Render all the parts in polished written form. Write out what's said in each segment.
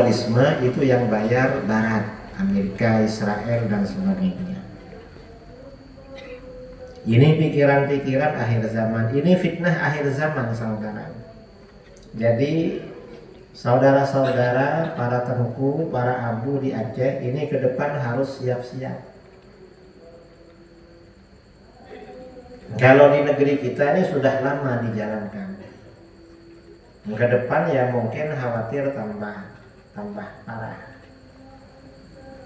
Nasionalisme itu yang bayar Barat, Amerika, Israel dan sebagainya. Ini pikiran-pikiran akhir zaman, ini fitnah akhir zaman saudara. Jadi saudara-saudara, para tengku, para abu di Aceh ini ke depan harus siap-siap. Kalau di negeri kita ini sudah lama dijalankan. Ke depan ya mungkin khawatir tambah parah.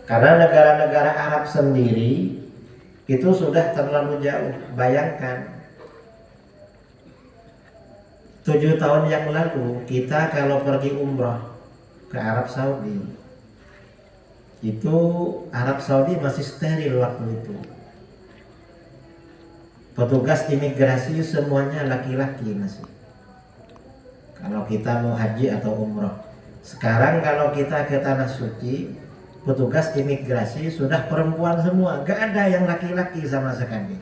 Karena negara-negara Arab sendiri itu sudah terlalu jauh. Bayangkan 7 tahun yang lalu kita kalau pergi umroh ke Arab Saudi, itu Arab Saudi masih steril waktu itu. Petugas imigrasi semuanya laki-laki masih. Kalau kita mau haji atau umroh. Sekarang kalau kita ke Tanah Suci, petugas imigrasi sudah perempuan semua, gak ada yang laki-laki sama sekali.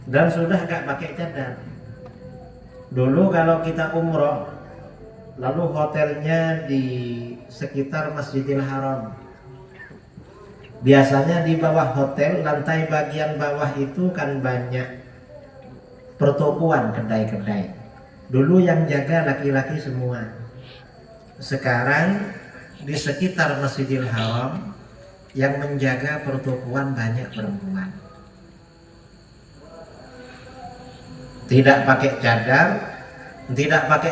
Dan sudah gak pakai cadar. Dulu kalau kita umroh, lalu hotelnya di sekitar Masjidil Haram. Biasanya di bawah hotel, lantai bagian bawah itu kan banyak pertokoan, kedai-kedai. Dulu yang jaga laki-laki semua. Sekarang di sekitar Masjidil Haram yang menjaga pertokoan banyak perempuan. Tidak pakai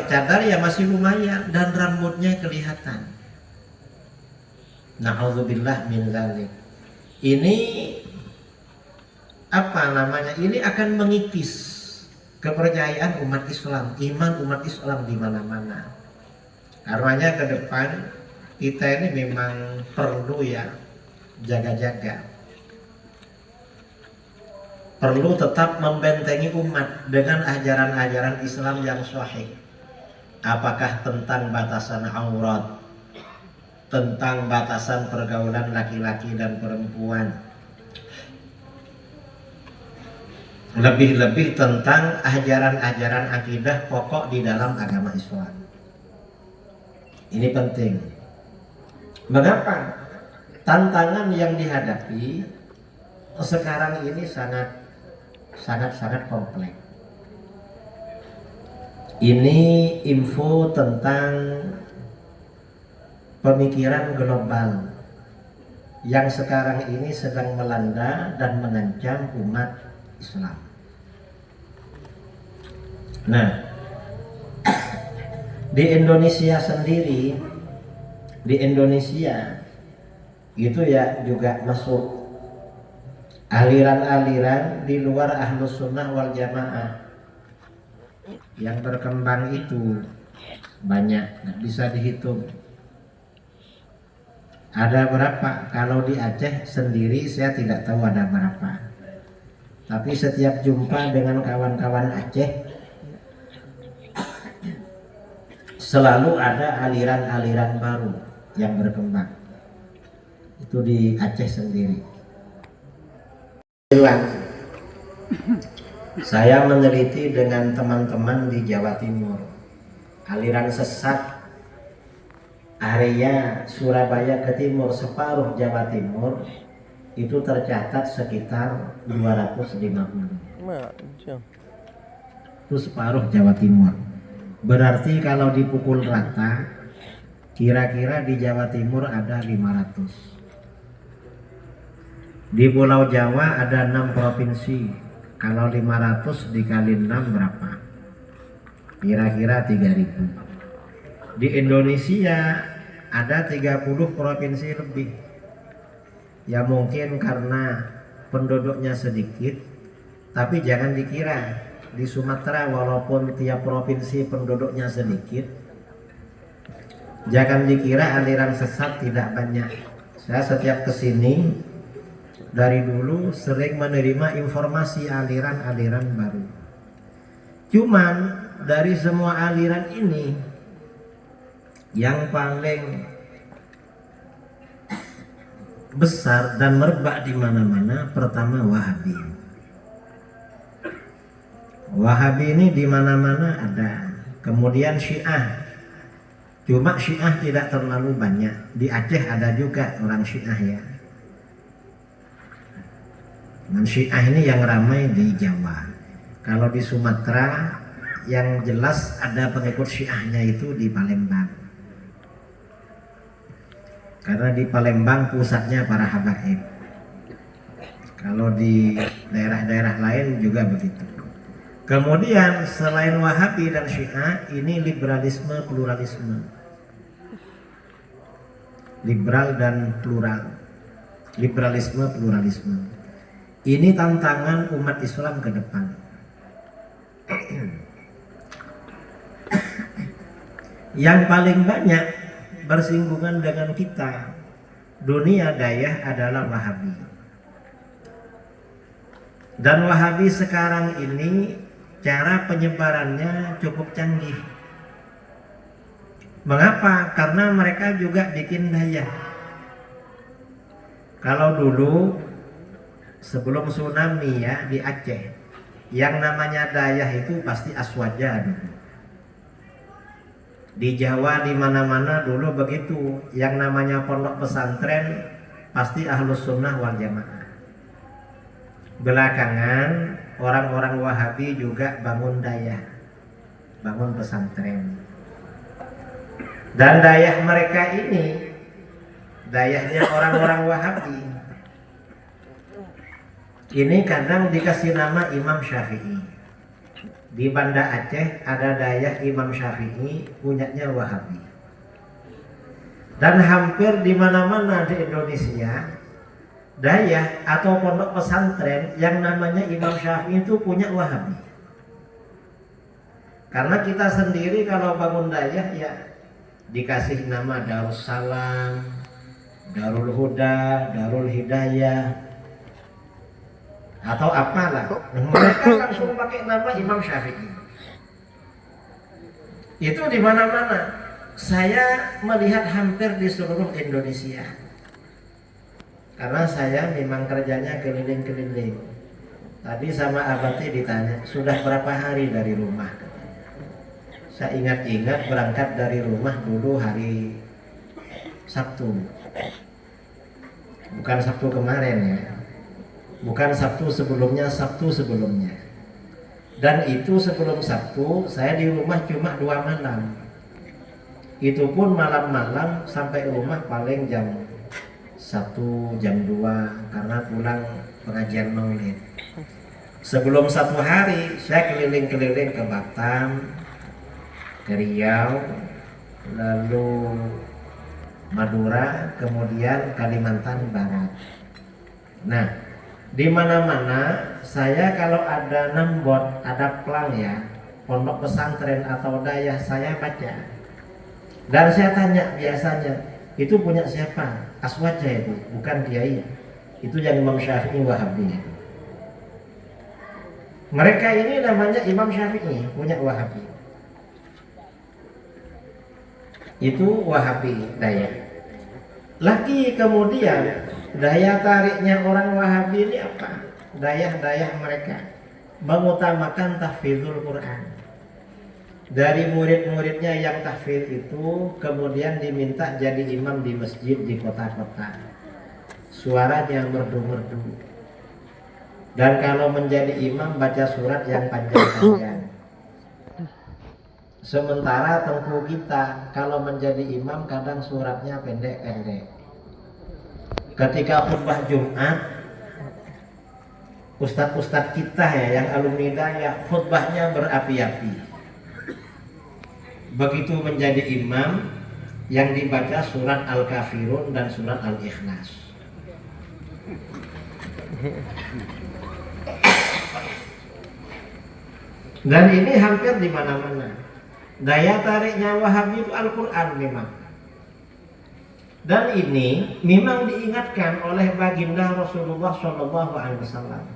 cadar ya masih lumayan dan rambutnya kelihatan. Na'udzubillah min dzalik. Ini apa namanya? Ini akan mengikis kepercayaan umat Islam, iman umat Islam di mana-mana. Karenanya ke depan kita ini memang perlu ya jaga-jaga. Perlu tetap membentengi umat dengan ajaran-ajaran Islam yang sahih. Apakah tentang batasan aurat, tentang batasan pergaulan laki-laki dan perempuan, lebih-lebih tentang ajaran-ajaran akidah pokok di dalam agama Islam. Ini penting. Mengapa? Tantangan yang dihadapi sekarang ini sangat kompleks. Ini info tentang pemikiran global yang sekarang ini sedang melanda dan mengancam umat Islam. Nah, di Indonesia sendiri, di Indonesia itu ya juga masuk aliran-aliran di luar Ahlus Sunnah wal Jamaah yang berkembang itu banyak, nggak bisa dihitung. Ada berapa? Kalau di Aceh sendiri saya tidak tahu ada berapa. Tapi setiap jumpa dengan kawan-kawan Aceh selalu ada aliran-aliran baru yang berkembang. Itu di Aceh sendiri. Saya meneliti dengan teman-teman di Jawa Timur. Aliran sesat area Surabaya ke timur, separuh Jawa Timur itu tercatat sekitar 250. Itu separuh Jawa Timur. Berarti kalau dipukul rata, kira-kira di Jawa Timur ada 500. Di Pulau Jawa ada 6 provinsi. Kalau 500 dikali 6 berapa? Kira-kira 3000. Di Indonesia ada 30 provinsi lebih. Ya mungkin karena penduduknya sedikit, tapi jangan dikira di Sumatera walaupun tiap provinsi penduduknya sedikit, jangan dikira aliran sesat tidak banyak. Saya setiap kesini dari dulu sering menerima informasi aliran-aliran baru. Cuman dari semua aliran ini yang paling besar dan merebak di mana-mana pertama Wahabi. Wahabi ini di mana-mana ada. Kemudian Syiah. Cuma Syiah tidak terlalu banyak. Di Aceh ada juga orang Syiah ya. Dan Syiah ini yang ramai di Jawa. Kalau di Sumatera yang jelas ada pengikut Syiahnya itu di Palembang. Karena di Palembang pusatnya para habaib. Kalau di daerah-daerah lain juga begitu. Kemudian selain Wahabi dan Syiah, ini liberalisme pluralisme. Liberal dan plural. Liberalisme pluralisme. Ini tantangan umat Islam ke depan. Yang paling banyak bersinggungan dengan kita dunia dayah adalah Wahabi. Dan Wahabi sekarang ini cara penyebarannya cukup canggih. Mengapa? Karena mereka juga bikin dayah. Kalau dulu sebelum tsunami ya di Aceh, yang namanya dayah itu pasti aswaja dulu. Di Jawa di mana-mana dulu begitu, yang namanya pondok pesantren pasti ahlus sunnah wal jamaah. Belakangan orang-orang Wahabi juga bangun dayah, bangun pesantren. Dan dayah mereka ini, dayahnya orang-orang Wahabi, ini kadang dikasih nama Imam Syafi'i. Di Banda Aceh ada dayah Imam Syafi'i, punyanya Wahabi. Dan hampir di mana-mana di Indonesia, dayah atau pondok pesantren yang namanya Imam Syafi'i itu punya Wahabi. Karena kita sendiri kalau bangun dayah ya dikasih nama Darussalam, Darul Huda, Darul Hidayah, atau apalah. Mereka langsung pakai nama Imam Syafi'i. Itu di mana-mana. Saya melihat hampir di seluruh Indonesia. Karena saya memang kerjanya keliling-keliling. Tadi sama Abati ditanya, sudah berapa hari dari rumah? Saya ingat-ingat berangkat dari rumah dulu hari Sabtu. Bukan Sabtu kemarin ya. Bukan Sabtu sebelumnya, Sabtu sebelumnya. Dan itu sebelum Sabtu saya di rumah cuma 2 malam. Itu pun malam-malam sampai rumah paling jam 1, jam 2 karena pulang pengajian maulid. Sebelum 1 hari saya keliling-keliling ke Batam, ke Riau, lalu Madura, kemudian Kalimantan Barat. Nah, di mana-mana saya kalau ada nembot, ada plang ya, pondok pesantren atau dayah saya baca. Dan saya tanya biasanya, itu punya siapa? Aswaja itu, bukan kiai. Itu yang Imam Syafi'i Wahabi. Mereka ini namanya Imam Syafi'i, punya Wahabi. Itu Wahabi dayah. Lagi kemudian daya tariknya orang Wahabi ini apa? Dayah-dayah mereka mengutamakan tahfidzul Quran. Dari murid-muridnya yang tahfidz itu kemudian diminta jadi imam di masjid di kota-kota. Suaranya merdu-merdu. Dan kalau menjadi imam baca surat yang panjang-panjang. Sementara tengku kita kalau menjadi imam kadang suratnya pendek-pendek. Ketika khutbah Jumat, ustadz-ustadz kita ya yang alumni dayah khutbahnya berapi-api. Begitu menjadi imam yang dibaca surat Al-Kafirun dan surat Al-Ikhlas. Dan ini hampir di mana-mana. Daya tariknya Wahabi itu Al-Quran memang. Dan ini memang diingatkan oleh baginda Rasulullah SAW.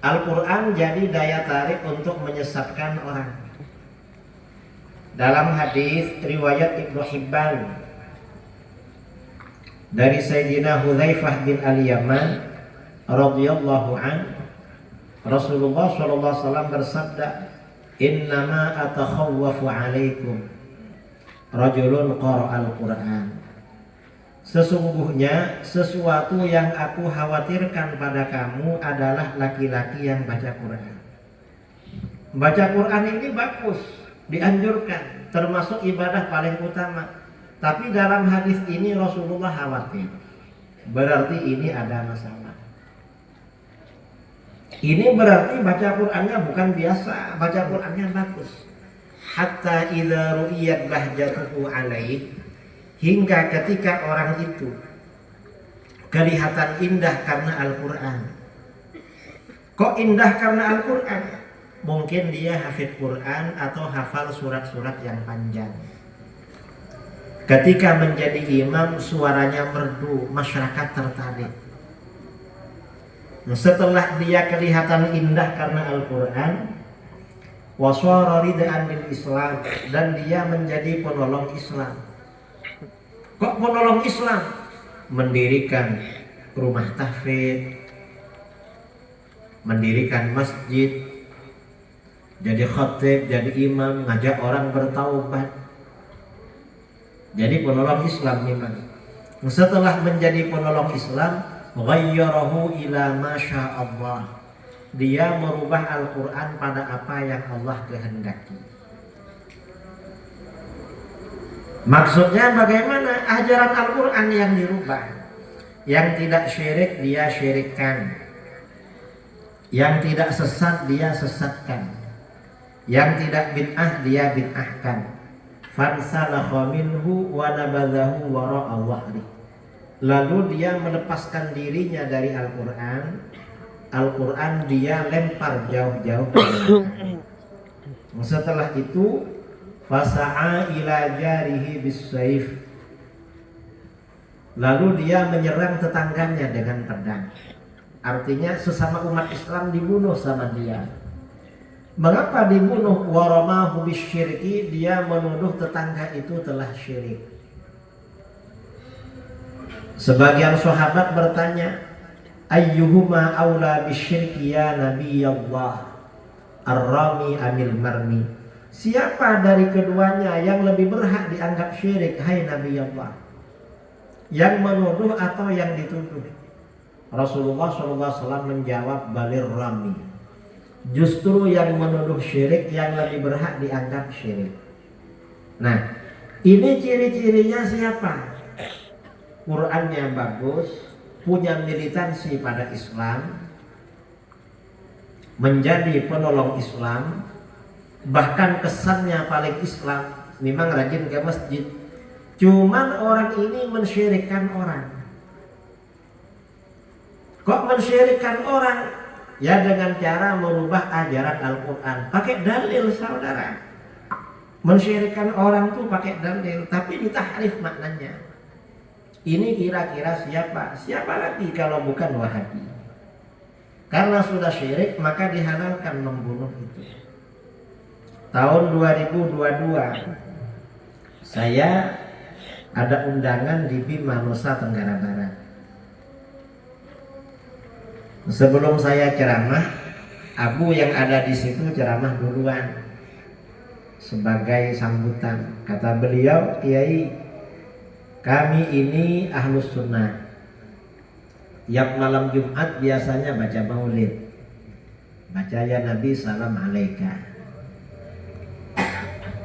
Al-Quran jadi daya tarik untuk menyesatkan orang. Dalam hadis riwayat Ibnu Hibban dari Sayyidina Hudzaifah bin Al-Yaman radhiyallahu an, Rasulullah SAW bersabda, "Innama atakhawwafu alaikum rajulun qara'al Qur'an. Sesungguhnya sesuatu yang aku khawatirkan pada kamu adalah laki-laki yang baca Quran. Baca Quran ini bagus, dianjurkan, termasuk ibadah paling utama. Tapi dalam hadis ini Rasulullah khawatir. Berarti ini ada masalah. Ini berarti baca Qur'annya bukan biasa, baca Qur'annya bagus. Hatta idza ru'iyat bahjatuhu alaih, hingga ketika orang itu kelihatan indah karena Al-Qur'an. Kok indah karena Al-Qur'an? Mungkin dia hafid Qur'an atau hafal surat-surat yang panjang. Ketika menjadi imam suaranya merdu, masyarakat tertarik. Setelah dia kelihatan indah karena Al-Qur'an, wasara ridaan bil Islam, dan dia menjadi penolong Islam. Kok penolong Islam? Mendirikan rumah tahfidz, mendirikan masjid, jadi khatib, jadi imam, ngajak orang bertaubat. Jadi penolong Islam memang. Setelah menjadi penolong Islam, ghayyarahu ila ma Allah. Dia merubah Al-Qur'an pada apa yang Allah kehendaki. Maksudnya bagaimana? Ajaran Al-Qur'an yang dirubah. Yang tidak syirik dia syirikkan. Yang tidak sesat dia sesatkan. Yang tidak bid'ah dia bid'ahkan. Fansalakha minhu wa nabadhahu wara'a dhahri. Lalu dia melepaskan dirinya dari Al-Qur'an. Al-Qur'an dia lempar jauh-jauh. Setelah itu fasa'a ila jarihi bis-saif. Lalu dia menyerang tetangganya dengan pedang. Artinya sesama umat Islam dibunuh sama dia. Mengapa dibunuh? Waramahu bisyirki, dia menuduh tetangga itu telah syirik. Sebagian sahabat bertanya, ayyuhuma aula bisyirki ya Nabi Allah, ar-rami amil marmi. Siapa dari keduanya yang lebih berhak dianggap syirik, hai Nabi Allah? Yang menuduh atau yang dituduh? Rasulullah SAW menjawab, balir rami. Justru yang menuduh syirik yang lebih berhak dianggap syirik. Nah, ini ciri-cirinya siapa? Qurannya bagus, punya militansi pada Islam, menjadi penolong Islam, bahkan kesannya paling Islam, memang rajin ke masjid. Cuman orang ini mensyirikkan orang. Kok mensyirikkan orang? Ya dengan cara merubah ajaran Al-Quran. Pakai dalil saudara. Mensyirikkan orang tuh pakai dalil, tapi ditahrif maknanya. Ini kira-kira siapa? Siapa lagi kalau bukan Wahabi? Karena sudah syirik maka dihalalkan membunuh itu. Tahun 2022 saya ada undangan di Bima, Nusa Tenggara Barat. Sebelum saya ceramah, Abu yang ada di situ ceramah duluan sebagai sambutan. Kata beliau, Kiai, kami ini Ahlus Sunnah. Tiap malam Jumat biasanya baca maulid. Baca ya Nabi salam alaika.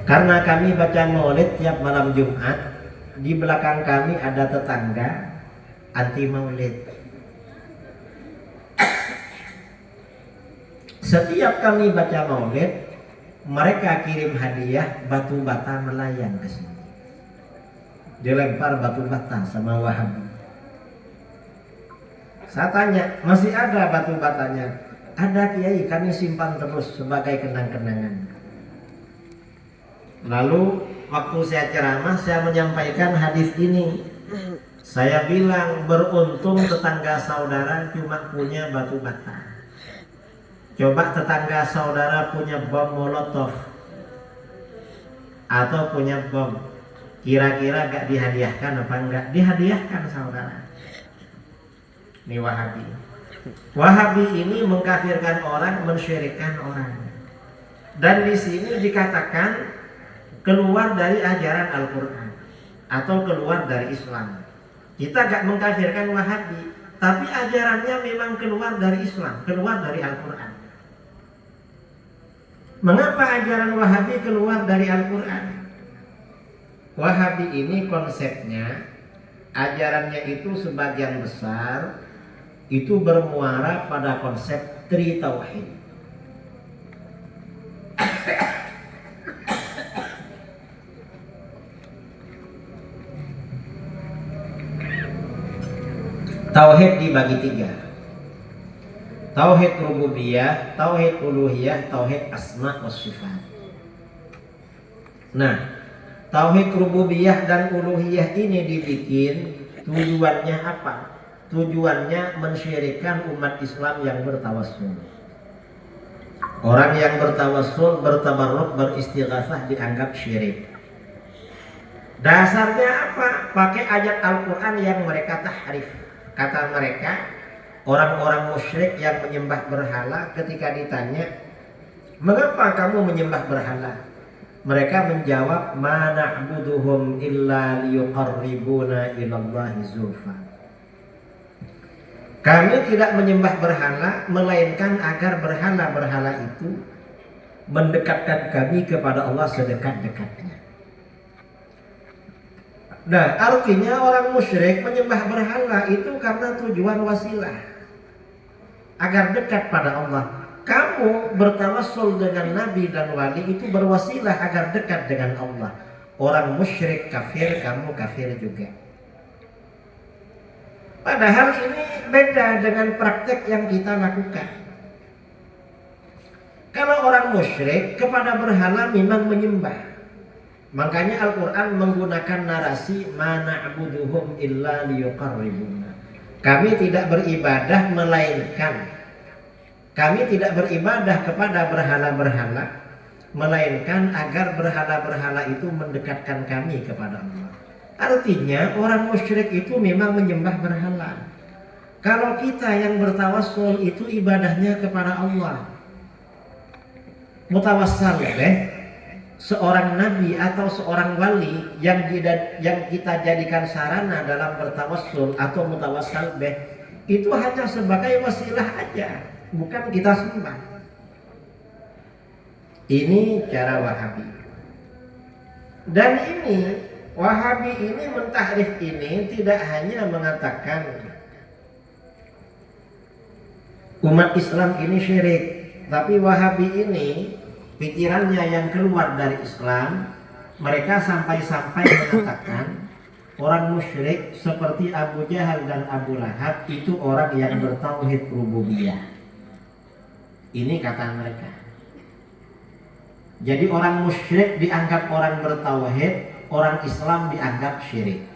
Karena kami baca maulid tiap malam Jumat, di belakang kami ada tetangga anti maulid. Setiap kami baca maulid, mereka kirim hadiah batu bata melayang ke sini. Dilempar batu bata sama Wahabi. Saya tanya, masih ada batu batanya? Ada Kiai, kami simpan terus sebagai kenang-kenangan. Lalu waktu saya ceramah, saya menyampaikan hadis ini. Saya bilang, beruntung tetangga saudara cuma punya batu bata. Coba tetangga saudara punya bom molotov atau punya bom, kira-kira gak dihadiahkan apa enggak? Dihadiahkan saudara. Ini Wahabi. Wahabi ini mengkafirkan orang, mensyirikkan orang. Dan di sini dikatakan keluar dari ajaran Al-Quran atau keluar dari Islam. Kita gak mengkafirkan Wahabi, tapi ajarannya memang keluar dari Islam, keluar dari Al-Quran. Mengapa ajaran Wahabi keluar dari Al-Quran? Wahabi ini konsepnya, ajarannya itu sebagian besar itu bermuara pada konsep Tritauhid. Tauhid dibagi tiga: tauhid rububiyah, tauhid uluhiyah, tauhid asma wa sifat. Nah, tauhid rububiyah dan uluhiyah ini dibikin tujuannya apa? Tujuannya mensyirikkan umat Islam yang bertawassul. Orang yang bertawassul, bertabarruk, beristighatsah dianggap syirik. Dasarnya apa? Pakai ayat Al-Quran yang mereka tahrif. Kata mereka, orang-orang musyrik yang menyembah berhala, ketika ditanya, mengapa kamu menyembah berhala? Mereka menjawab, ma na'buduhum illa liyuqarribuna ilallahi zulfa. Kami tidak menyembah berhala, melainkan agar berhala-berhala itu mendekatkan kami kepada Allah sedekat-dekatnya. Nah, artinya orang musyrik menyembah berhala itu karena tujuan wasilah, agar dekat pada Allah. Kamu bertawassul dengan nabi dan wali itu berwasilah agar dekat dengan Allah. Orang musyrik kafir, kamu kafir juga. Padahal ini beda dengan praktek yang kita lakukan. Kalau orang musyrik kepada berhala memang menyembah. Makanya Al-Quran menggunakan narasi ma na'buduhum illa liyuqarribuna. Kami tidak beribadah melainkan, kami tidak beribadah kepada berhala-berhala melainkan agar berhala-berhala itu mendekatkan kami kepada Allah. Artinya orang musyrik itu memang menyembah berhala. Kalau kita yang bertawassul itu ibadahnya kepada Allah. Mutawassal seorang nabi atau seorang wali yang kita jadikan sarana dalam bertawassul atau mutawassal itu hanya sebagai wasilah aja, bukan kita sembah. Ini cara Wahabi. Dan ini Wahabi ini mentahrif ini tidak hanya mengatakan umat Islam ini syirik, tapi Wahabi ini pikirannya yang keluar dari Islam, mereka sampai-sampai mengatakan orang musyrik seperti Abu Jahal dan Abu Lahab itu orang yang bertauhid rububiyah. Ini kata mereka. Jadi orang musyrik dianggap orang bertauhid, orang Islam dianggap syirik.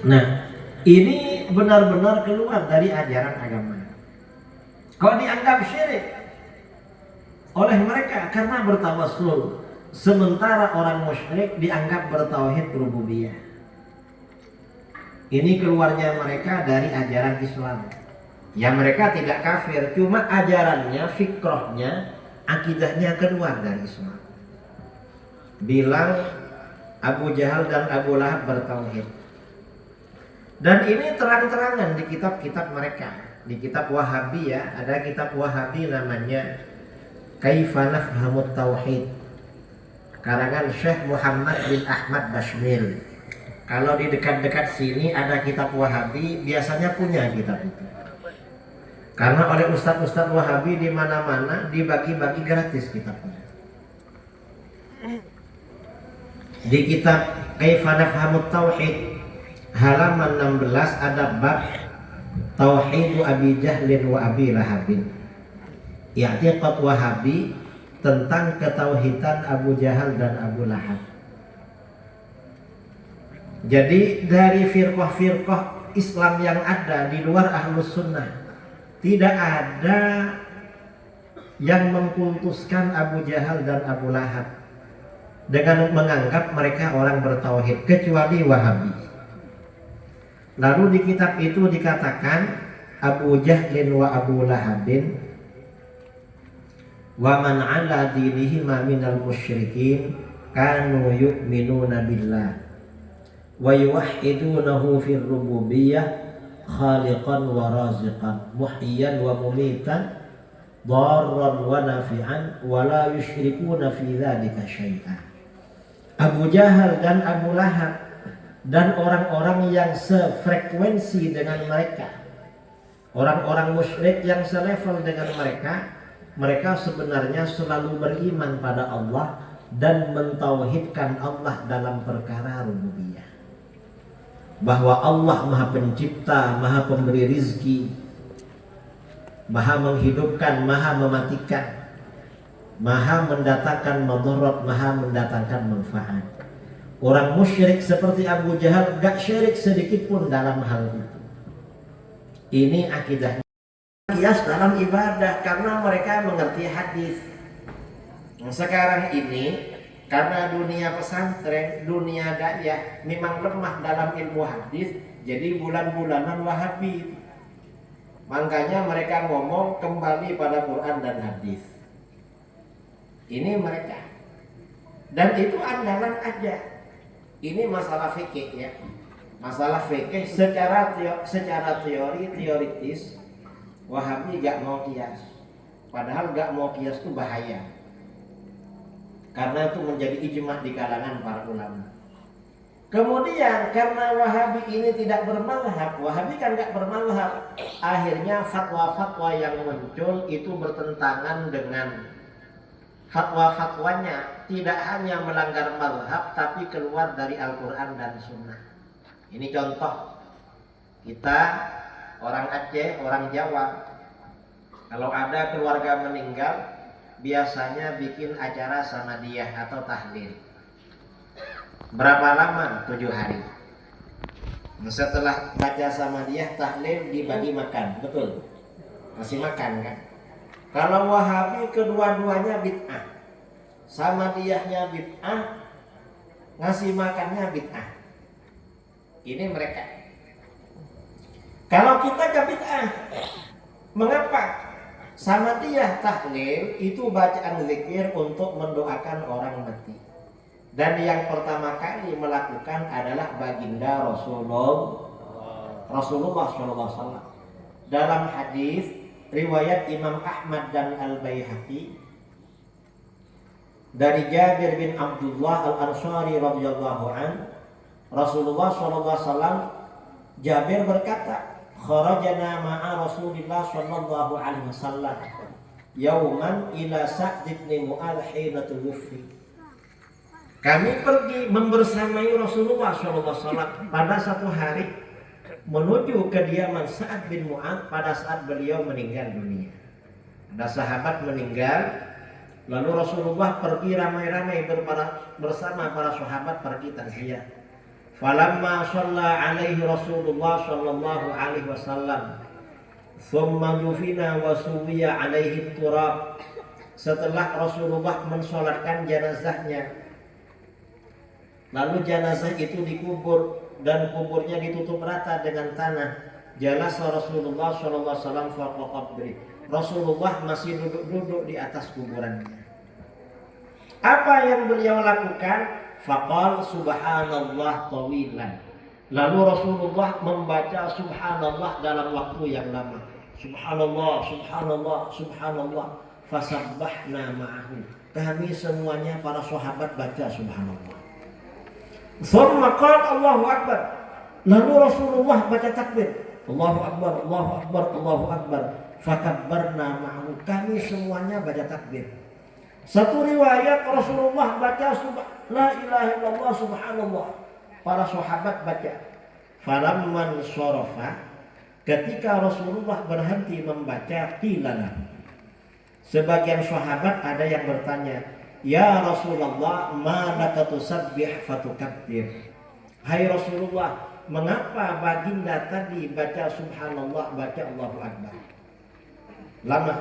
Nah, ini benar-benar keluar dari ajaran agama. Kok dianggap syirik oleh mereka karena bertawassul, sementara orang musyrik dianggap bertauhid rububiyah. Ini keluarnya mereka dari ajaran Islam. Ya mereka tidak kafir, cuma ajarannya, fikrahnya, akidahnya keluar dari Islam. Bilang Abu Jahal dan Abu Lahab bertauhid. Dan ini terang-terangan di kitab-kitab mereka. Di kitab Wahabi ya, ada kitab Wahabi namanya Kaifa Nafhamut Tauhid, karangan Syekh Muhammad bin Ahmad Bashmil. Kalau di dekat-dekat sini ada kitab Wahabi, biasanya punya kitab itu. Karena oleh ustadz-ustadz Wahabi di mana-mana dibagi-bagi gratis kitabnya. Di kitab Kaifa Nafhamut Tauhid halaman 16 ada bab Tauhidu Abi Jahlin wa Abi Lahabin. I'tiqad Wahabi tentang ketauhidan Abu Jahal dan Abu Lahab. Jadi dari firqah-firqah Islam yang ada di luar Ahlus Sunnah, tidak ada yang mengkultuskan Abu Jahal dan Abu Lahab dengan menganggap mereka orang bertauhid, kecuali Wahabi. Lalu di kitab itu dikatakan Abu Jahlin wa Abu Lahabin wa man ala dinihima minal musyrikin kanu yu'minuna billah wa yuwahhidunahu fir rububiyyah khaliqan wa raziqan muhyiyan wa mumitan darran wa nafi'an wa la yusyrikuna fi dzalika syai'a. Abu Jahal dan Abu Lahab dan orang-orang yang sefrekuensi dengan mereka, orang-orang musyrik yang selevel dengan mereka, mereka sebenarnya selalu beriman pada Allah dan mentauhidkan Allah dalam perkara rububiyah. Bahwa Allah Maha Pencipta, Maha Pemberi rizki, Maha menghidupkan, Maha mematikan, Maha mendatangkan madarat, Maha mendatangkan manfaat. Orang musyrik seperti Abu Jahal gak syirik sedikit pun dalam hal itu. Ini akidahnya kias dalam ibadah karena mereka mengerti hadis. Sekarang ini karena dunia pesantren, dunia dakwah memang lemah dalam ilmu hadis, jadi bulan-bulanan Wahabi. Makanya mereka ngomong kembali pada Quran dan hadis. Ini mereka. Dan itu andalan aja. Ini masalah fikih ya. Masalah fikih secara teoritis Wahabi gak mau kias. Padahal gak mau kias itu bahaya. Karena itu menjadi ijma di kalangan para ulama. Kemudian karena Wahabi ini tidak bermazhab, Wahabi kan gak bermazhab, akhirnya fatwa-fatwa yang muncul itu bertentangan dengan fatwa-fatwanya, tidak hanya melanggar mazhab tapi keluar dari Al-Quran dan Sunnah. Ini contoh, kita orang Aceh, orang Jawa, kalau ada keluarga meninggal biasanya bikin acara samadiyah atau tahlil. Berapa lama? 7 hari. Setelah baca samadiyah, tahlil, dibagi makan, betul? Masih makan kan? Kalau Wahabi kedua-duanya bid'ah, samadiyahnya bid'ah, ngasih makannya bid'ah. Ini mereka. Kalau kita ke bid'ah, mengapa? Samadiyah tahlil itu bacaan zikir untuk mendoakan orang mati. Dan yang pertama kali melakukan adalah baginda Rasulullah SAW. Dalam hadis riwayat Imam Ahmad dan Al-Baihaqi dari Jabir bin Abdullah Al-Ansari radhiyallahu an, Rasulullah SAW, Jabir berkata, kharajana ma'a Rasulillah sallallahu alaihi wasallam yauman ila Sa'd bin Mu'adz hina tuwfi. Kami pergi membersamai Rasulullah sallallahu alaihi wasallam pada satu hari menuju kediaman Sa'd bin Mu'adz pada saat beliau meninggal dunia. Ada sahabat meninggal, lalu Rasulullah pergi ramai-ramai bersama para sahabat pergi takziah. Falamma shalla alaihi Rasulullah sallallahu alaihi wasallam thumma dufina wa suwiya alaihi turab. Setelah Rasulullah mensolatkan jenazahnya, lalu jenazah itu dikubur dan kuburnya ditutup rata dengan tanah, jalasa Rasulullah sallallahu alaihi wasallam fawqa qabri. Rasulullah masih duduk-duduk di atas kuburannya. Apa yang beliau lakukan? Faqal subhanallah tawilan. Lalu Rasulullah membaca subhanallah dalam waktu yang lama. Subhanallah, subhanallah, subhanallah. Fasabbahna ma'ahu. Kami semuanya para sahabat baca subhanallah. Thumma qala Allahu akbar. Lalu Rasulullah baca takbir. Allahu akbar, Allahu akbar, Allahu akbar. Fakabbarna ma'ahu. Kami semuanya baca takbir. Satu riwayat Rasulullah baca la ilaha illallah subhanallah. Para sahabat baca. Falamman syarafa, ketika Rasulullah berhenti membaca, qilana. Sebagian sahabat ada yang bertanya, ya Rasulullah, ma laka tusabbih fatukabbir. Hai Rasulullah, mengapa baginda tadi baca subhanallah, baca Allahu akbar? Lama.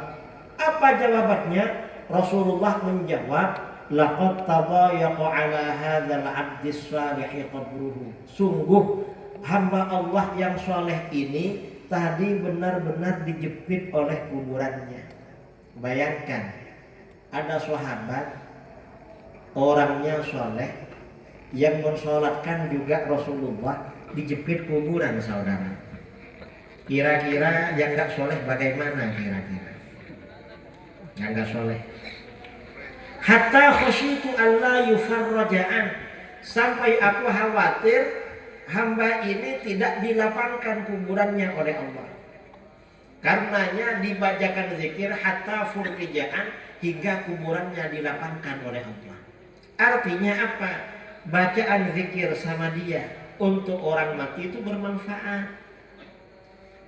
Apa jawabannya? Rasulullah menjawab, laqad tadayaqa ala hadzal 'abdis salih qabruhu. Sungguh hamba Allah yang soleh ini tadi benar-benar dijepit oleh kuburannya. Bayangkan, ada sahabat orangnya soleh yang mensolatkan juga Rasulullah, dijepit kuburan, saudara. Kira-kira yang gak soleh bagaimana kira-kira? Yang gak soleh. Hatta khasyitu alla yufarraja'an, sampai aku khawatir hamba ini tidak dilapangkan kuburannya oleh Allah. Karenanya dibacakan zikir hatta furrija'an, hingga kuburannya dilapangkan oleh Allah. Artinya apa? Bacaan zikir sama dia untuk orang mati itu bermanfaat.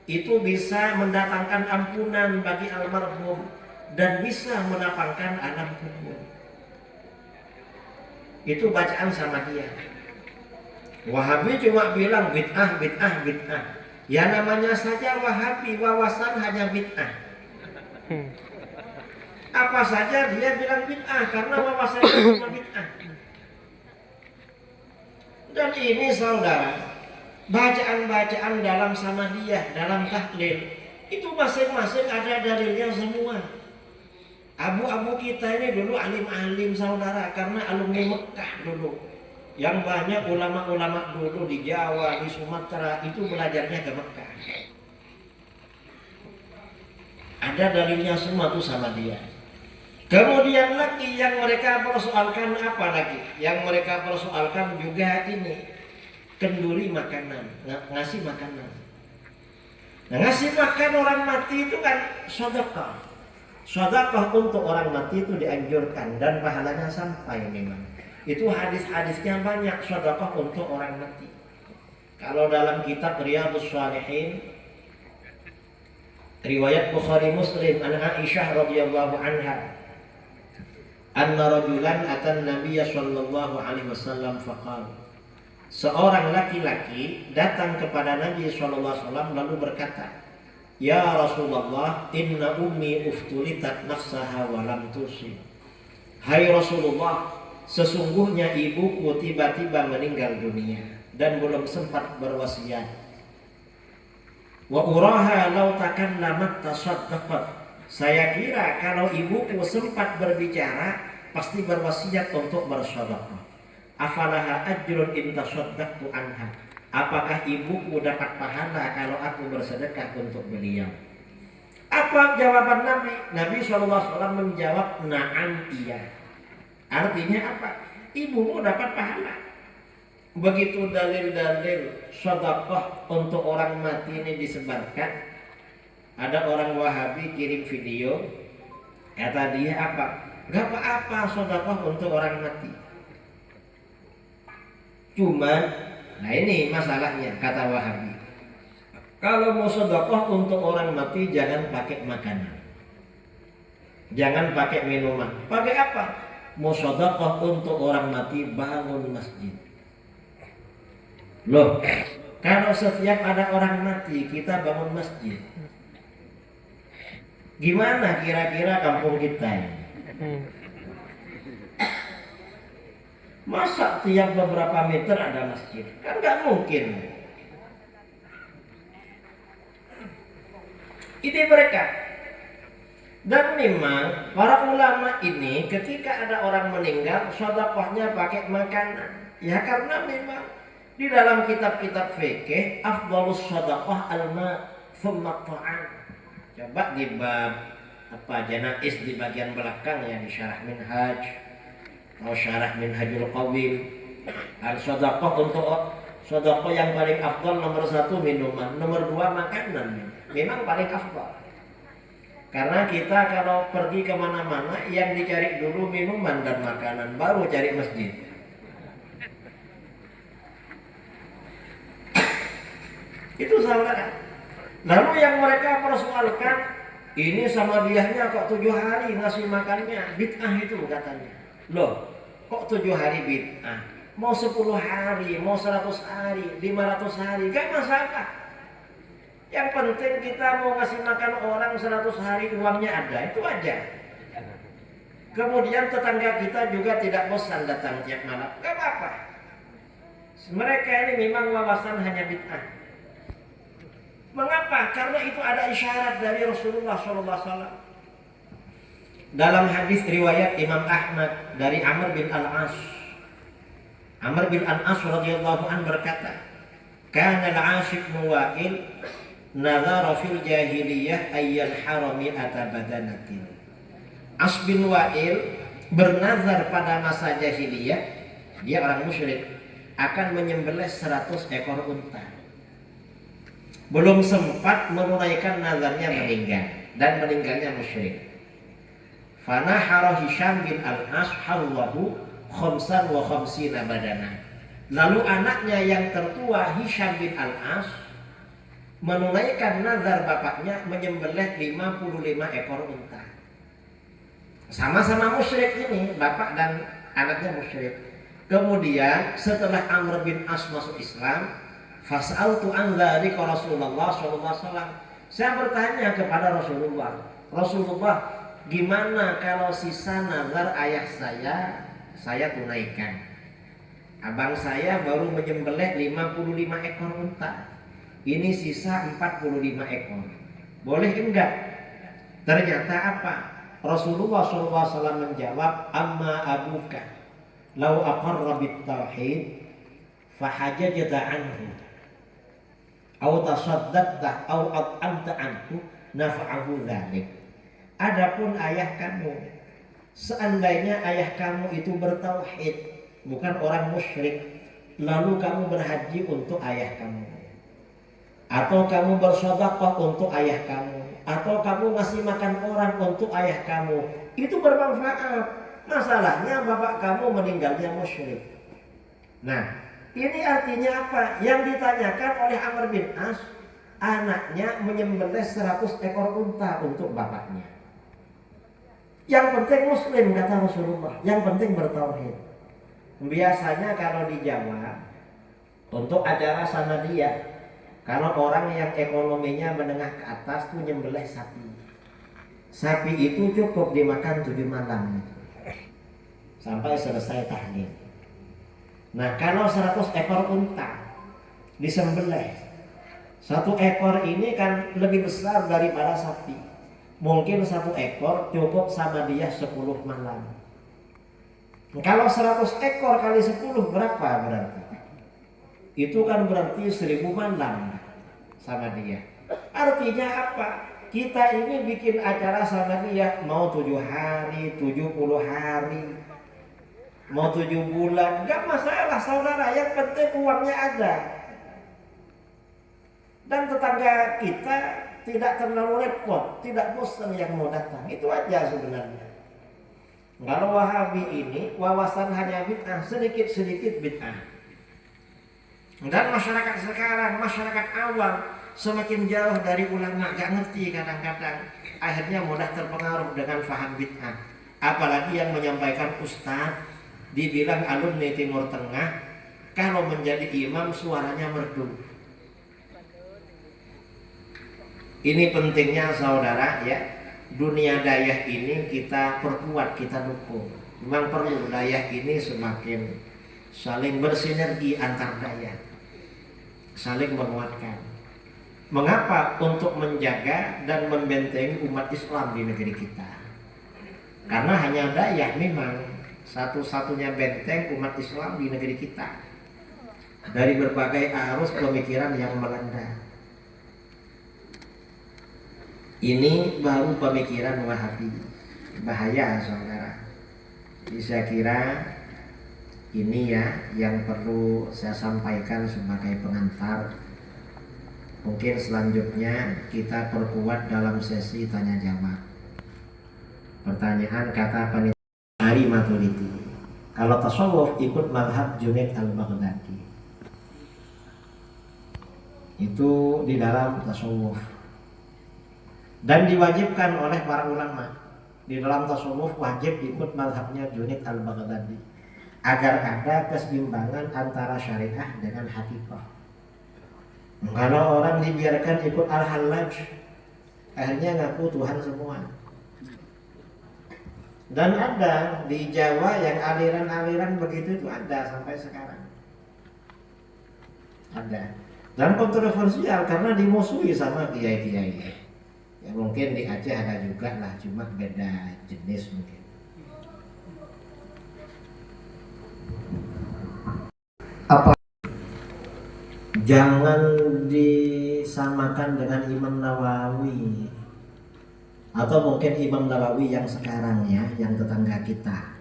Itu bisa mendatangkan ampunan bagi almarhum dan bisa melapangkan alam kubur. Itu bacaan sama dia. Wahabi cuma bilang bid'ah, bid'ah, bid'ah. Ya namanya saja Wahabi, wawasan hanya bid'ah. Apa saja dia bilang bid'ah karena wawasannya cuma bid'ah. Dan ini saudara, bacaan-bacaan dalam samadiyah, dalam tahlil, itu masing-masing ada dalilnya semua. Abu-abu kita ini dulu alim-alim saudara, karena alumni Mekah dulu. Yang banyak ulama-ulama dulu di Jawa, di Sumatera itu belajarnya ke Mekah. Ada dalilnya semua tuh sama dia. Kemudian lagi yang mereka persoalkan apa lagi? Yang mereka persoalkan juga ini, kenduri makanan, ngasih makanan. Nah, ngasih makan orang mati itu kan sedekah. Sedekah untuk orang mati itu dianjurkan dan pahalanya sampai memang. Itu hadis-hadisnya banyak, sedekah untuk orang mati. Kalau dalam kitab Riyadhus Shalihin, riwayat Bukhari Muslim, an Aisyah radhiyallahu anha, anna rajulan atan Nabiy sallallahu alaihi wasallam faqala, seorang laki-laki datang kepada Nabi sallallahu alaihi wasallam lalu berkata, ya Rasulullah, inna ummi uftulitat nafsaha wa lam tusib. Hai Rasulullah, sesungguhnya ibuku tiba-tiba meninggal dunia dan belum sempat berwasiat. Wa uraha law takallamat tasaddaqat. Saya kira kalau ibuku sempat berbicara pasti berwasiat untuk bersedekah. Afalaha ajrun in tasaddaqtu anha. Apakah ibuku dapat pahala kalau aku bersedekah untuk beliau? Apa jawaban Nabi? Nabi SAW menjawab, na'am, iya. Artinya apa? Ibumu dapat pahala. Begitu dalil-dalil sedekah untuk orang mati ini disebarkan, ada orang Wahabi kirim video, kata dia apa? Gak apa-apa sedekah untuk orang mati. Cuman, nah ini masalahnya kata Wahabi. Kalau mau sedekah untuk orang mati jangan pakai makanan, jangan pakai minuman. Pakai apa? Mau sedekah untuk orang mati bangun masjid. Loh, kalau setiap ada orang mati kita bangun masjid, gimana kira-kira kampung kita ini? Masa tiap beberapa meter ada masjid? Kan gak mungkin. Ini mereka. Dan memang para ulama ini ketika ada orang meninggal, sedekahnya pakai makanan. Ya karena memang di dalam kitab-kitab fikih afdhalus shadaqah al-ma' thumma ta'am. Coba di bab janais di bagian belakang ya, di syarah Minhaj atau syarah Minhajul Qawim, al-shadaqah untuk sedekah yang paling afdal nomor 1 minuman, nomor 2 makanan. Memang paling afdal. Karena kita kalau pergi kemana-mana yang dicari dulu minuman dan makanan, baru cari masjid. Itu saudara. Lalu yang mereka persoalkan, ini sama diahnya kok 7 hari ngasih makannya, bid'ah itu katanya. Loh, kok 7 hari bid'ah? Mau 10 hari, mau 100 hari, 500 hari, gak masalah. Yang penting kita mau ngasih makan orang 100 hari uangnya ada, itu aja. Kemudian tetangga kita juga tidak bosan datang tiap malam, gak apa-apa. Mereka ini memang wawasan hanya bid'ah. Mengapa? Karena itu ada isyarat dari Rasulullah SAW. Dalam hadis riwayat Imam Ahmad dari Amr bin Al-As. Amr bin Al-As radhiyallahu anhu berkata, "Kana al-As bin Wa'il nazara fil jahiliyah ayyal harami atabadanatin." As bin Wa'il bernazar pada masa jahiliyah, dia orang musyrik, akan menyembelih 100 ekor unta. Belum sempat menunaikan nazarnya meninggal, dan meninggalnya musyrik. Fanahara Hisham bin Al-As hallahu khamsan wa khamsina badana. Lalu anaknya yang tertua Hisham bin Al-As menunaikan nazar bapaknya menyembelih 55 ekor unta. Sama-sama musyrik ini, bapak dan anaknya musyrik. Kemudian setelah Amr bin As masuk Islam, fas'altu an dzalika Rasulullah sallallahu alaihi wasallam. Saya bertanya kepada Rasulullah, "Rasulullah, gimana kalau sisa nazar ayah saya tunaikan? Abang saya baru menyembelih 55 ekor unta. Ini sisa 45 ekor. Boleh enggak?" Ternyata apa? Rasulullah SAW menjawab, "Amma abuka lau aqarra bit tauhid fahajajta anhu au tasaddaqta au at'amta anhu nafa'ahu dzalik." Adapun ayah kamu, seandainya ayah kamu itu bertauhid, bukan orang musyrik, lalu kamu berhaji untuk ayah kamu, atau kamu bersedekah untuk ayah kamu, atau kamu ngasih makan orang untuk ayah kamu, itu bermanfaat. Masalahnya bapak kamu meninggalnya musyrik. Nah, ini artinya apa? Yang ditanyakan oleh Amr bin As, anaknya menyembelih 100 ekor unta untuk bapaknya. Yang penting muslim, kata Rasulullah, yang penting bertauhid. Biasanya kalau di Jawa, untuk acara sama dia, kalau orang yang ekonominya menengah ke atas tuh nyembelih sapi. Sapi itu cukup dimakan 7 malam sampai selesai tahlil. Nah, kalau 100 ekor unta disembelih, 1 ekor ini kan lebih besar daripada sapi. Mungkin 1 ekor cukup sama dia 10 malam. Kalau 100 ekor kali 10 berapa berarti? Itu kan berarti 1000 malam sama dia. Artinya apa? Kita ini bikin acara sama dia mau 7 hari, 70 hari, mau 7 bulan, gak masalah saudara, yang penting uangnya ada. Dan tetangga kita tidak terlalu repot, tidak bosan yang mau datang, itu aja sebenarnya. Kalau Wahabi ini wawasan hanya bid'ah, sedikit-sedikit bid'ah. Dan masyarakat sekarang, masyarakat awam semakin jauh dari ulama, gak ngerti kadang-kadang, akhirnya mudah terpengaruh dengan faham bid'ah. Apalagi yang menyampaikan ustaz, dibilang alumni Timur Tengah, kalau menjadi imam suaranya merdu. Ini pentingnya saudara ya, dunia dayah ini kita perkuat, kita dukung. Memang perlu dayah ini semakin saling bersinergi antar dayah, saling menguatkan. Mengapa? Untuk menjaga dan membentengi umat Islam di negeri kita. Karena hanya dayah memang satu-satunya benteng umat Islam di negeri kita dari berbagai arus pemikiran yang melanda. Ini baru pemikiran Wahabi, bahaya saudara. Jadi saya kira ini ya yang perlu saya sampaikan sebagai pengantar. Mungkin selanjutnya kita perkuat dalam sesi tanya jawab. Pertanyaan kata panitia Ari Maturidi, kalau tasawuf ikut mazhab Junaid al-Baghdadi, itu di dalam tasawuf. Dan diwajibkan oleh para ulama di dalam tasawuf wajib ikut mazhabnya Junaid al-Baghdadi agar ada keseimbangan antara syariah dengan hakikah. Kalau orang dibiarkan ikut al-Hallaj, akhirnya ngaku Tuhan semua. Dan ada di Jawa yang aliran-aliran begitu itu ada sampai sekarang. Ada. Dan kontroversial karena dimusuhi sama kiai-kiai. Ya mungkin di Aceh ada juga lah, cuma beda jenis mungkin. Apa? Jangan disamakan dengan Imam Nawawi. Atau mungkin Imam Nawawi yang sekarang ya, yang tetangga kita.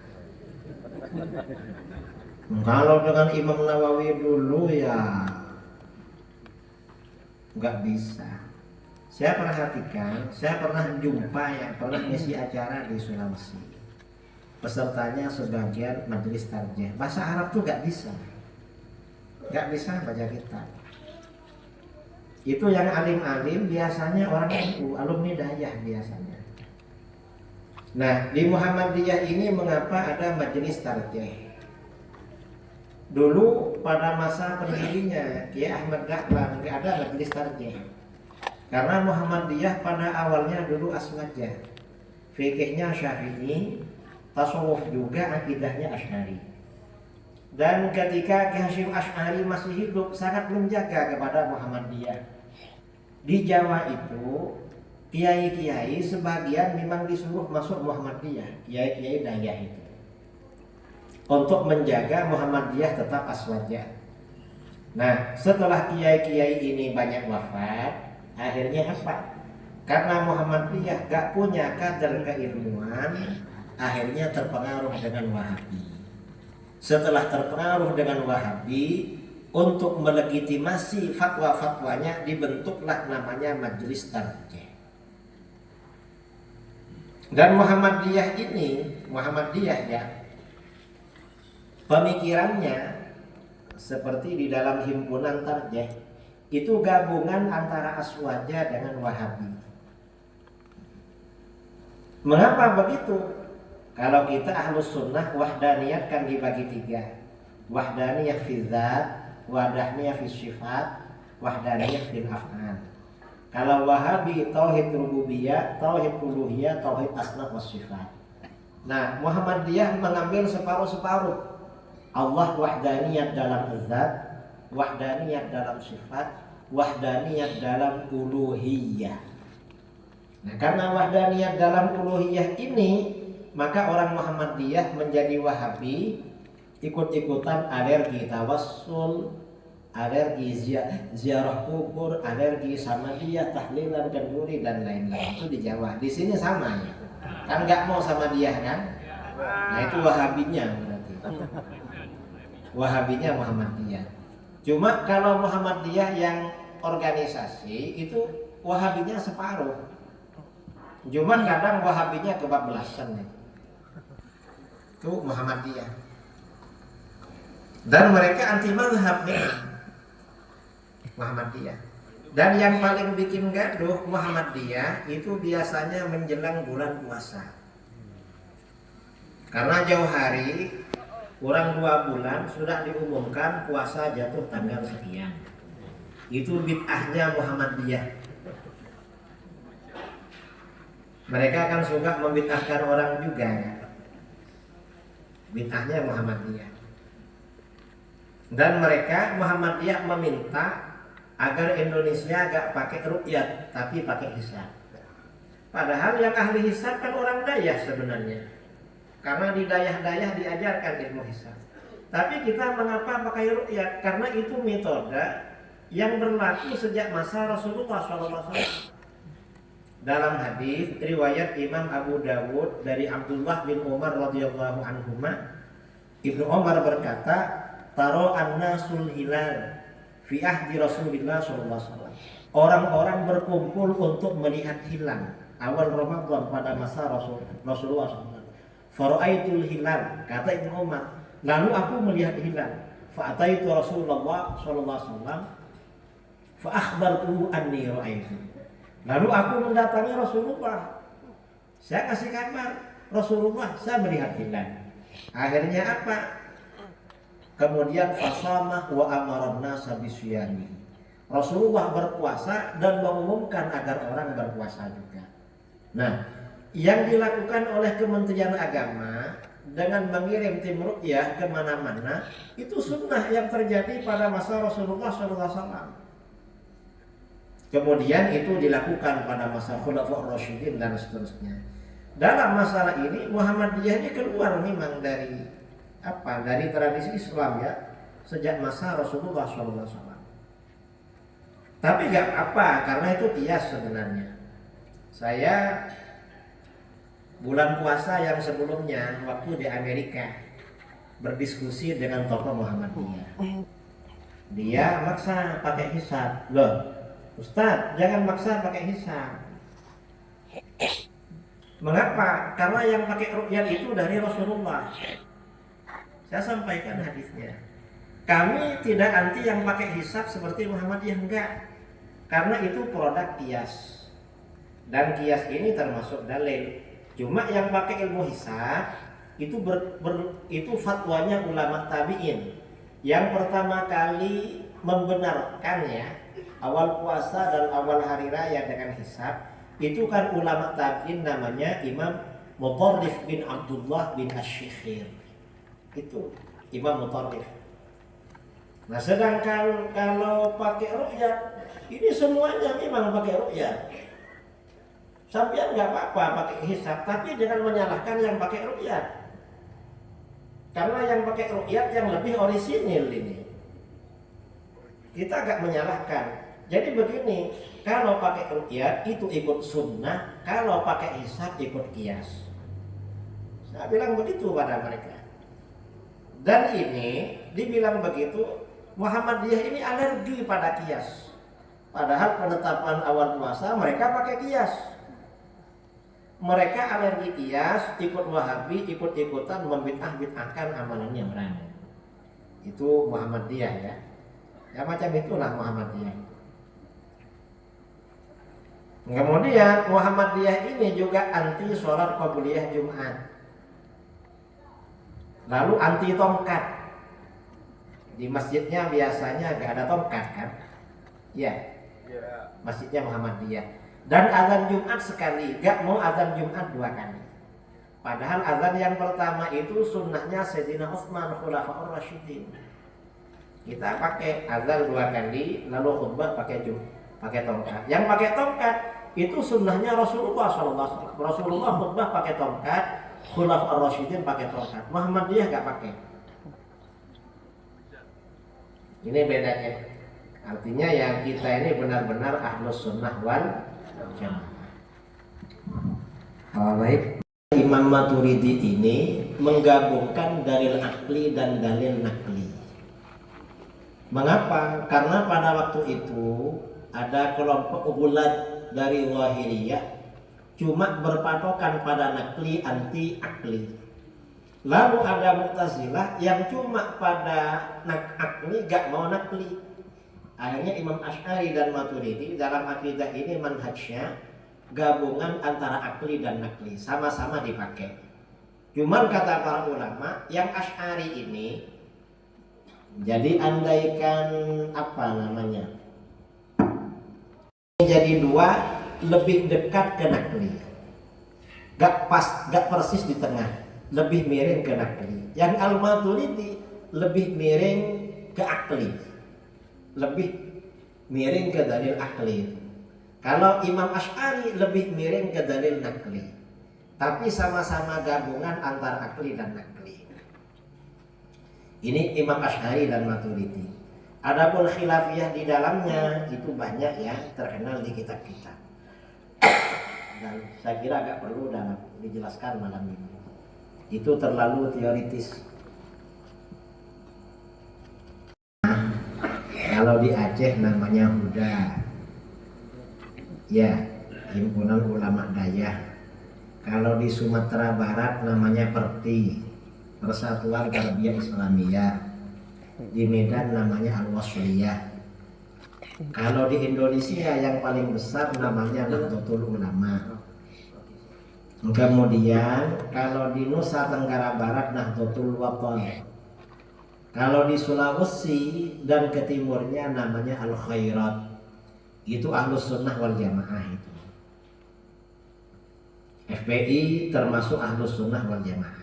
Kalau dengan Imam Nawawi dulu ya nggak bisa. Saya perhatikan, saya pernah jumpa yang pernah ngisi acara di Sulawesi. Pesertanya sebagian majelis tarjih. Bahasa Arab tuh nggak bisa baca kitab. Itu yang alim-alim biasanya orang NU, alumni Dayah biasanya. Nah, di Muhammadiyah ini mengapa ada majelis tarjih? Dulu pada masa pendirinya Kiai Ahmad Dahlan nggak ada majelis tarjih. Karena Muhammadiyah pada awalnya dulu aswaja. Fikihnya Syafi'i, tasawuf juga, akidahnya Asy'ari. Dan ketika Ki Hasyim Asy'ari masih hidup sangat menjaga kepada Muhammadiyah. Di Jawa itu kiai-kiai sebagian memang disuruh masuk Muhammadiyah, kiai-kiai Dayah itu, untuk menjaga Muhammadiyah tetap aswaja. Nah, setelah kiai-kiai ini banyak wafat, akhirnya apa? Karena Muhammadiyah gak punya kader keilmuan, akhirnya terpengaruh dengan Wahabi. Setelah terpengaruh dengan Wahabi, untuk melegitimasi fatwa-fatwanya dibentuklah namanya Majelis Tarjih. Dan Muhammadiyah ya, pemikirannya seperti di dalam himpunan tarjih, itu gabungan antara aswaja dengan Wahabi. Mengapa begitu? Kalau kita ahlus sunnah, wahdaniyat kan dibagi tiga. Wahdaniyah fi dzat, wahdaniyah fi sifat, wahdaniyah fil af'al. Kalau Wahabi tauhid rububiyah, tauhid uluhiyah, tauhid asma wa sifat. Nah, Muhammadiyah mengambil separuh-separuh. Allah wahdaniyat dalam zat, wahdaniyat dalam sifat, wahdaniyat dalam uluhiyah. Nah, karena wahdaniyat dalam uluhiyah ini, maka orang Muhammadiyah menjadi Wahabi, ikut-ikutan alergi tawassul, alergi ziarah kubur, alergi samadiyah, tahlilan, kenduri, dan lain-lain. Itu di Jawa. Di sini sama ya. Kan nggak mau sama dia kan? Nah, itu Wahabinya berarti. Wahabinya Muhammadiyah. Cuma kalau Muhammadiyah yang organisasi itu Wahabinya separuh. Cuma kadang Wahabinya kebablasan nih. Itu Muhammadiyah. Dan mereka anti mazhab Muhammadiyah. Dan yang paling bikin gaduh Muhammadiyah itu biasanya menjelang bulan puasa. Karena jauh hari, kurang 2 bulan sudah diumumkan puasa jatuh tanggal sekian. Itu bid'ahnya Muhammadiyah. Mereka kan suka membid'ahkan orang juga ya. Bid'ahnya Muhammadiyah. Dan mereka Muhammadiyah meminta agar Indonesia gak pakai ruqyat tapi pakai hisab. Padahal yang ahli hisab kan orang Dayah sebenarnya. Karena di Dayah-Dayah diajarkan ilmu hisab. Tapi kita mengapa pakai ruqyat? Karena itu metode yang berlaku sejak masa Rasulullah SAW. Dalam hadis riwayat Imam Abu Dawud dari Abdullah bin Umar radhiyallahu anhuma, Ibnu Umar berkata, taro an-nasul hilal fi ahdi Rasulullah SAW. Orang-orang berkumpul untuk melihat hilal awal Ramadan pada masa Rasulullah SAW. Faraitul hilal, kata Ibnu Umar. Lalu aku melihat hilal. Fa'ataitu Rasulullah SAW. Fa akhbartuhu anni ra'aitu. Lalu aku mendatangi Rasulullah. Saya kasih kabar, Rasulullah, saya melihat hilal. Akhirnya apa? Kemudian fasamah wa amaran nasa bisyami. Rasulullah berpuasa dan mengumumkan agar orang berpuasa juga. Nah, yang dilakukan oleh Kementerian Agama dengan mengirim tim ruqyah kemana-mana itu sunnah yang terjadi pada masa Rasulullah SAW. Kemudian itu dilakukan pada masa Khulafaur Rasyidin dan seterusnya. Dalam masalah ini Muhammadiyah ini keluar memang dari dari tradisi Islam ya, sejak masa Rasulullah SAW. Tapi nggak apa, karena itu kias sebenarnya. Saya bulan puasa yang sebelumnya waktu di Amerika berdiskusi dengan tokoh Muhammadiyah. Dia maksa pakai hisab. Loh, Ustadz, jangan maksa pakai hisab. Mengapa? Karena yang pakai ruqyah itu dari Rasulullah. Saya sampaikan hadisnya. Kami tidak anti yang pakai hisab seperti Muhammadiyah, enggak. Karena itu produk kias. Dan kias ini termasuk dalil. Cuma yang pakai ilmu hisab itu itu fatwanya ulama tabi'in. Yang pertama kali membenarkannya awal puasa dan awal hari raya dengan hisab itu kan ulama tabi'in, namanya Imam Mutarrif bin Abdullah bin Asy-Syikhir. Itu Imam Mutarrif. Nah, sedangkan kalau pakai ruqyah ini semuanya memang pakai ruqyah. Sampean nggak apa-apa pakai hisab, tapi jangan menyalahkan yang pakai ruqyah. Karena yang pakai ruqyah yang lebih orisinil ini. Kita agak menyalahkan. Jadi begini, kalau pakai ruqyah itu ikut sunnah, kalau pakai hisab ikut qiyas. Saya bilang begitu pada mereka. Dan ini dibilang begitu, Muhammadiyah ini alergi pada qiyas. Padahal penetapan awal puasa mereka pakai qiyas. Mereka alergi qiyas, ikut Wahabi, ikut-ikutan membid'ah-bid'ahkan amalannya mereka. Itu Muhammadiyah ya. Ya macam itulah Muhammadiyah. Kemudian Muhammadiyah ini juga anti sholat qabliyah Jumat. Lalu anti tongkat. Di masjidnya biasanya gak ada tongkat kan? Ya. Masjidnya Muhammadiyah. Dan azan Jumat sekali, gak mau azan Jumat 2 kali. Padahal azan yang pertama itu sunnahnya Sayyidina Utsman Khulafaur Rasyidin. Kita pakai azan 2 kali, lalu khutbah pakai tongkat. Yang pakai tongkat itu sunnahnya Rasulullah SAW. Rasulullah khutbah pakai tongkat, Khulafaur Rasyidin pakai tongkat. Muhammadiyah gak pakai. Ini bedanya. Artinya yang kita ini benar-benar ahlus sunnah wal jamaah. Baik. Imam Maturidi ini menggabungkan dalil akli dan dalil nakli. Mengapa? Karena pada waktu itu ada kelompok ubulat dari Zahiriyah cuma berpatokan pada nakli, anti akli. Lalu ada Mu'tazilah yang cuma pada akli, gak mau nakli. Akhirnya Imam Asy'ari dan Maturidi dalam akidah ini manhajnya gabungan antara akli dan nakli, sama-sama dipakai. Cuman kata para ulama, yang Asy'ari ini jadi andaikan jadi 2 lebih dekat ke nakli, gak persis di tengah, lebih miring ke nakli. Yang Al-Maturidi lebih miring ke akli, lebih miring ke dalil akli. Kalau Imam Asy'ari lebih miring ke dalil nakli. Tapi sama-sama gabungan antara akli dan nakli. Ini Imam Asy'ari dan Maturidi. Adapun khilafiyah di dalamnya itu banyak ya, terkenal di kitab-kitab. Dan saya kira agak perlu dalam dijelaskan malam ini. Itu terlalu teoritis. Kalau di Aceh namanya Huda, ya, Himpunan Ulama Dayah. Kalau di Sumatera Barat namanya Perti, Persatuan Tarbiyah Islamiyah. Di Medan namanya Al-Wasliyah. Kalau di Indonesia yang paling besar namanya Nahdlatul Ulama. Kemudian kalau di Nusa Tenggara Barat Nahdlatul Wathon. Kalau di Sulawesi dan ke timurnya namanya Al-Khairat. Itu Ahlus Sunnah wal Jamaah itu. FPI termasuk Ahlus Sunnah wal Jamaah.